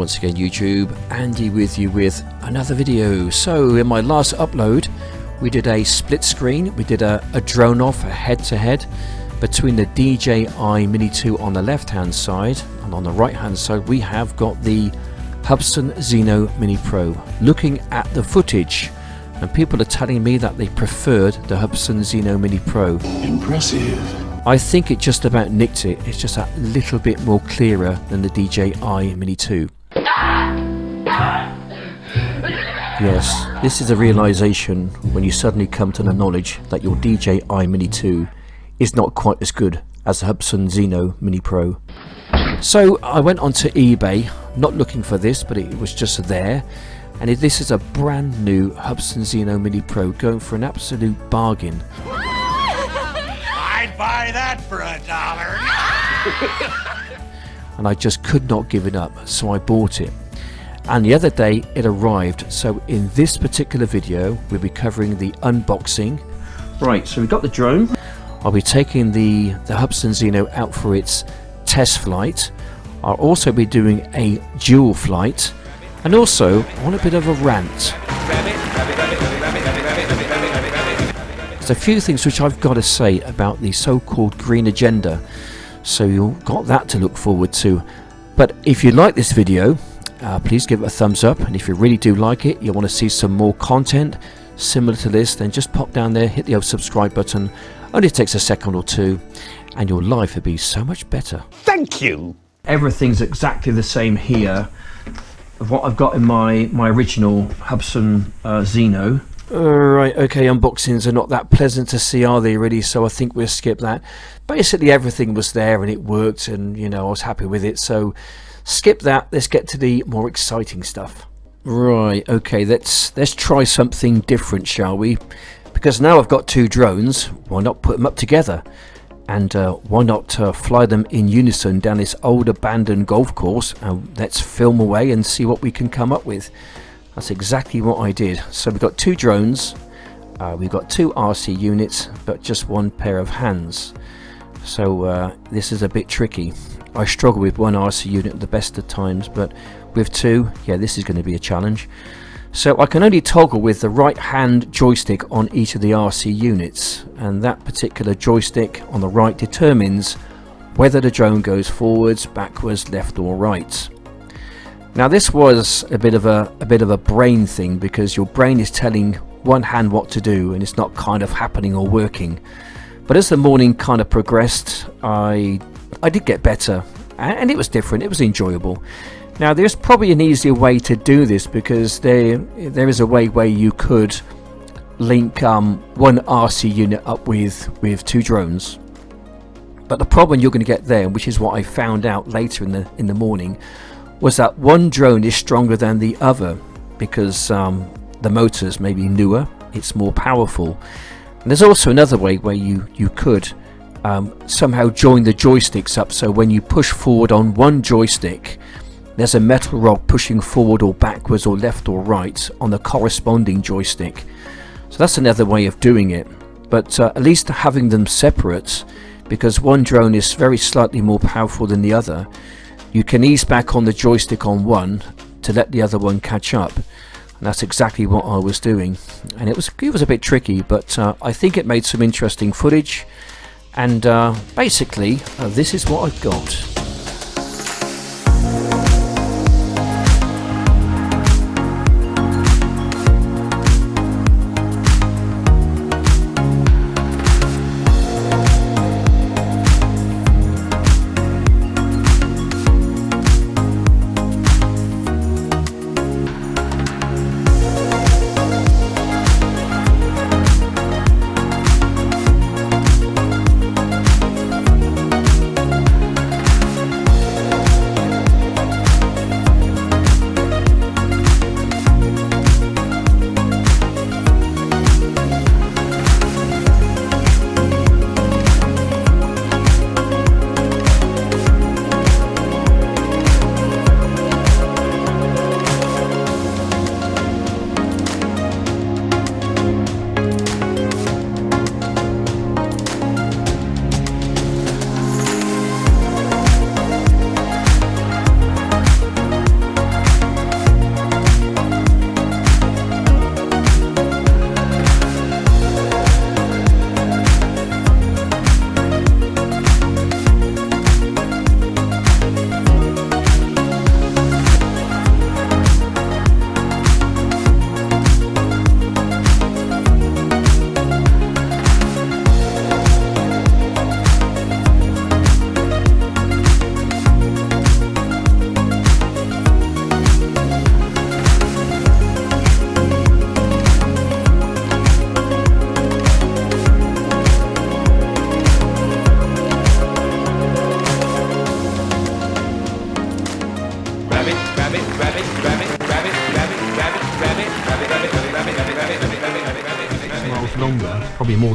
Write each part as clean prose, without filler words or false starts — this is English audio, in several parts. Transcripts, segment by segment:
once again YouTube, Andy with you with another video. So in my last upload we did a split screen, we did a drone off, a head-to-head between the DJI Mini 2 on the left hand side, and on the right hand side we have got the Hubsan Zino Mini Pro. Looking at the footage, and people are telling me that they preferred the Hubsan Zino Mini Pro. Impressive. I think it just about nicked it. It's just a little bit more clearer than the DJI Mini 2. Yes, this is a realization when you suddenly come to the knowledge that your DJI Mini 2 is not quite as good as the Hubsan Zino Mini Pro. So I went onto eBay, not looking for this, but it was just there. And this is a brand new Hubsan Zino Mini Pro, going for an absolute bargain. I'd buy that for $1. And I just could not give it up, so I bought it. And the other day it arrived. So in this particular video we'll be covering the unboxing. Right, so we've got the drone. I'll be taking the Hubsan Zino out for its test flight. I'll also be doing a dual flight, and also on a bit of a rant. There's a few things which I've got to say about the so-called green agenda, so you've got that to look forward to. But if you like this video, please give it a thumbs up, and if you really do like it, you want to see some more content similar to this, then just pop down there, hit the old subscribe button. Only takes a second or two, and your life would be so much better. Thank you. Everything's exactly the same here of what I've got in my original Hubsan Zino. Right, okay, unboxings are not that pleasant to see, are they really? So I think we'll skip that. Basically everything was there and it worked, and you know, I was happy with it, so skip that. Let's get to the more exciting stuff. Right, okay, let's try something different, shall we? Because now I've got two drones, why not put them up together? And why not fly them in unison down this old abandoned golf course, and let's film away and see what we can come up with. That's exactly what I did. So we've got two drones, we've got two RC units, but just one pair of hands. So this is a bit tricky. I struggle with one RC unit at the best of times, but with two, yeah, this is going to be a challenge. So I can only toggle with the right hand joystick on each of the RC units, and that particular joystick on the right determines whether the drone goes forwards, backwards, left or right. Now this was a bit of a brain thing, because your brain is telling one hand what to do and it's not kind of happening or working. But as the morning kind of progressed, I did get better, and it was different, it was enjoyable. Now there's probably an easier way to do this, because there is a way where you could link one RC unit up with two drones. But the problem you're going to get there, which is what I found out later in the morning, was that one drone is stronger than the other, because the motor's maybe newer, it's more powerful. And there's also another way where you could somehow join the joysticks up, so when you push forward on one joystick, there's a metal rod pushing forward or backwards or left or right on the corresponding joystick. So that's another way of doing it, but at least having them separate, because one drone is very slightly more powerful than the other, you can ease back on the joystick on one to let the other one catch up. And that's exactly what I was doing, and it was a bit tricky, but I think it made some interesting footage. And basically this is what I've got.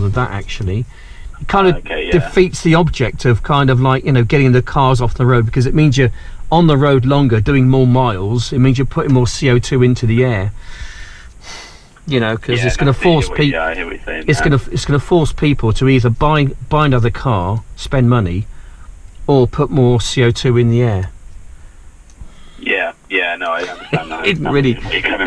with that actually. It kind of Okay, yeah. defeats the object of kind of like, you know, getting the cars off the road, because it means you're on the road longer, doing more miles. It means you're putting more CO2 into the air. You know, because it's going to force people. Yeah, I hear what you're saying. It's going to force people to either buy another car, spend money, or put more CO2 in the air. Yeah, no, I understand that.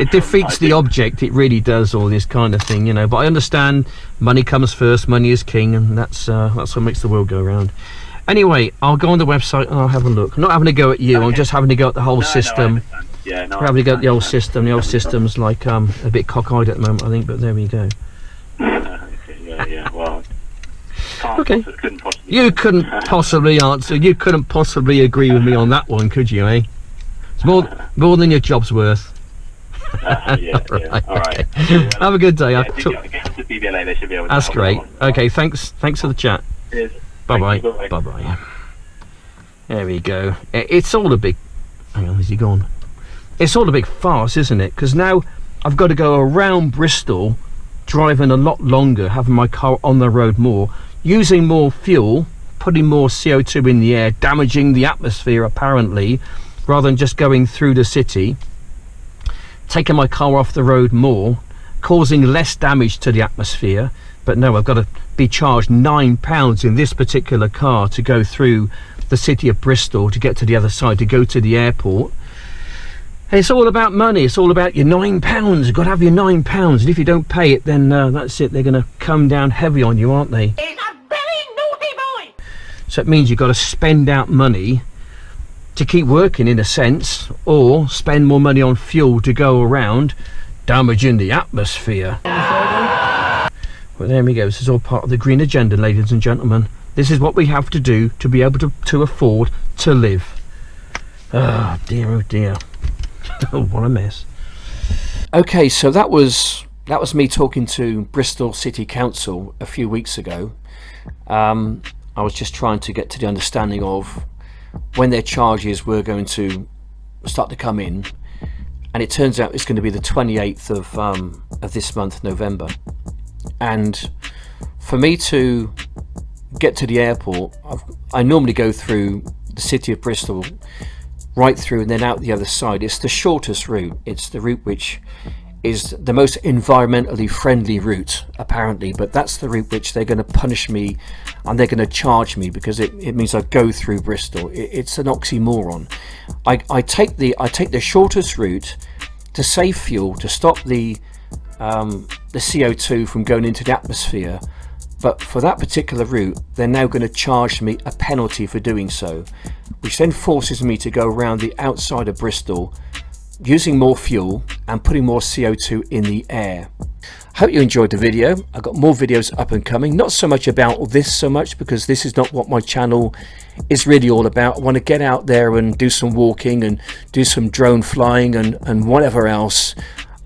It defeats the object. It really does, all this kind of thing, you know. But I understand money comes first, money is king, and that's what makes the world go round. Anyway, I'll go on the website and I'll have a look. I'm not having to go at you. Okay. I'm just having to go at the whole system. Yeah, no, we're having to go at the old system. The old system's like a bit cockeyed at the moment, I think. But there we go. Yeah. Well. Okay. You couldn't possibly answer. You couldn't possibly agree with me on that one, could you? Eh? It's more than your job's worth. Yeah. Right. All right. Okay. Have a good day. That's great. Okay. Thanks for the chat. Cheers. Bye bye. There we go. It's all a big. Hang on, is he gone? It's all a big farce, isn't it? Because now I've got to go around Bristol, driving a lot longer, having my car on the road more, using more fuel, putting more CO2 in the air, damaging the atmosphere apparently, rather than just going through the city, taking my car off the road more, causing less damage to the atmosphere. But no, I've got to be charged £9 in this particular car to go through the city of Bristol to get to the other side, to go to the airport. And it's all about money. It's all about your £9. You've got to have your £9, and if you don't pay it, then that's it. They're going to come down heavy on you, aren't they? He's a very naughty boy. So it means you've got to spend out money to keep working, in a sense, or spend more money on fuel to go around, damaging the atmosphere. Well, there we go. This is all part of the green agenda, ladies and gentlemen. This is what we have to do to be able to afford to live. Oh dear. What a mess. Okay, so that was me talking to Bristol City Council a few weeks ago. I was just trying to get to the understanding of when their charges were going to start to come in, and it turns out it's going to be the 28th of this month, November. And for me to get to the airport, I normally go through the city of Bristol, right through and then out the other side. It's the shortest route. It's the route which is the most environmentally friendly route, apparently, but that's the route which they're going to punish me and they're going to charge me, because it means I go through Bristol. It's an oxymoron. I take the shortest route to save fuel, to stop the CO2 from going into the atmosphere, but for that particular route they're now going to charge me a penalty for doing so, which then forces me to go around the outside of Bristol, using more fuel and putting more CO2 in the air. Hope you enjoyed the video. I've got more videos up and coming, not so much about this so much, because this is not what my channel is really all about. I want to get out there and do some walking and do some drone flying and whatever else.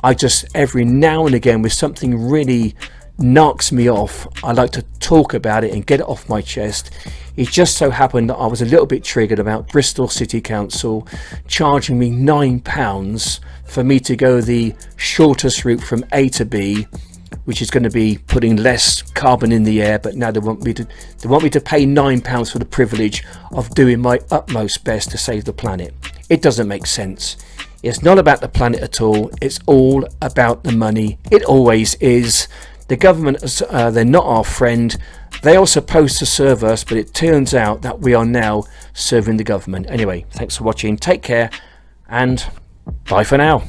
I just, every now and again, with something really knocks me off, I like to talk about it and get it off my chest. It just so happened that I was a little bit triggered about Bristol City Council charging me £9 for me to go the shortest route from A to B, which is going to be putting less carbon in the air. But now they want me to pay £9 for the privilege of doing my utmost best to save the planet. It doesn't make sense. It's not about the planet at all. It's all about the money. It always is. The government, they're not our friend. They are supposed to serve us, but it turns out that we are now serving the government. Anyway, thanks for watching. Take care and bye for now.